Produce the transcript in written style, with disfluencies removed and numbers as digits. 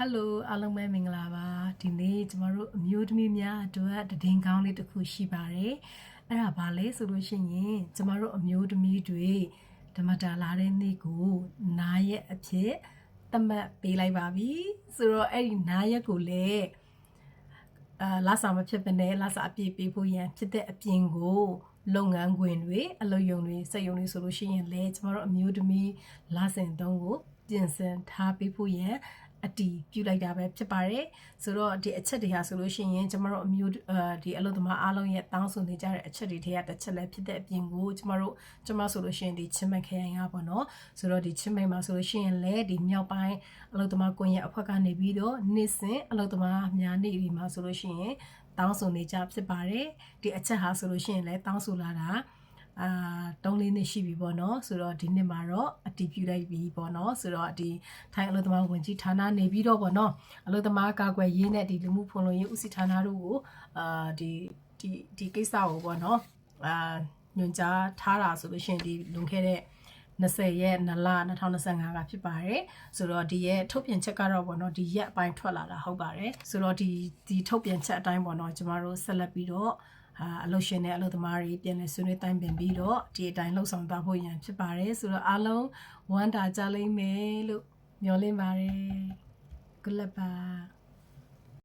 Hello အားလုံးပဲမင်္ဂလာပါဒီနေ့ကျမတို့အမျိုးသမီးများအတွက်တည်င်းကောင်းလေးတစ်ခုရှိပါတယ်အဲ့ဒါဘာလဲဆိုလို့ရှိရင်ကျမတို့အမျိုးသမီးတွေဓမ္မတာလာတဲ့နေ့ကိုနားရက်အဖြစ်သတ်မှတ်ပေးလိုက်ပါပြီဆိုတော့အဲ့ဒီနားရက်ကိုလည်းလာစာမဖြစ်ဘဲနဲ့လာစာအပြည့်ပေးဖို့ရန်ဖြစ်တဲ့အပြင်ကိုလုပ်ငန်းခွင်တွေအလုပ်ရုံတွေစက်ရုံတွေဆိုလို့ရှိရင်လည်းကျမတို့အမျိုးသမီးလာစဉ်တုံးကိုပြင်ဆင်ထားပေးဖို့ရန်အတီးပြုလိုက်တာပဲဖြစ်ပါတယ်ဆိုတော့ဒီအချက်တွေဟာဆိုလို့ရှိရင်ကျမတို့အမျိုးဒီအလုပ်သမားအားလုံးရဲ့တောင်းဆိုနေကြတဲ့အချက်တွေထဲကတစ်ချက်လည်းဖြစ်တဲ့အပြင်ကိုကျမဆိုလို့ရှိရင်ဒီချင်းမိုင်ခရိုင်ကပေါ့နော်ဆိုတော့ဒီချင်းမိုင်မှာဆိုလို့ရှိရင်လည်းဒီမြောက်ပိုင်းအလုပ်သမားကွန်ရက်အဖွဲ့ကနေပြီးတော့နေ့စဉ်အလုပ်သမားများနေ့ဒီမှာဆိုလို့ရှိရင်တောင်းဆိုနေကြဖြစ်ပါတယ်ဒီအချက်ဟာဆိုလို့ရှိရင်လည်းတောင်းဆိုလာတာ3-4နှစ်ရှိပြီပေါ့နော်ဆိုတော့ဒီနှစ်မှာတော့အတည်ပြုလိုက်ပြီပေါ့နော်ဆိုတော့ဒီထိုင်းအလုပ်သမားဝင်ကြီးဌာနနေပြီးတော့ပေါ့နော်အလုပ်သမားကာကွယ်ရေးနဲ့ဒီလူမှုဖွံ့ဖြိုးရေးဦးစီးဌာနတို့ကိုဒီကိစ္စကိုပေါ့နော်ညွှန်ကြားထားတာဆိုလို့ရှိရင်ဒီလွန်ခဲ့တဲ့20ရက်2လ2025ကဖြစ်ပါတယ်ဆိုတော့ဒီရဲ့ထုတ်ပြန်ချက်ကတော့ပေါ့နော်ဒီရက်အပိုင်းထွက်လာတာဟုတ်ပါတယ်ဆိုတော့ဒီထုတ်ပြန်ချက်အတိုင်းပေါ့နော်ကျမတို့ဆက်လက်ပြီးတော့အလုပ်ရှင်နဲ့အလုပ်သမားတွေပြန်လည်ဆွေးနွေးတိုင်ပင်ပြီးတော့ဒီအတိုင်းလှုပ်ဆောင်သွားဖို့ရန်ဖြစ်ပါတယ်ဆိုတော့အားလုံးဝမ်းသာကြလိမ့်မယ်လို့မျှော်လင့်ပါတယ် Good luck ပါ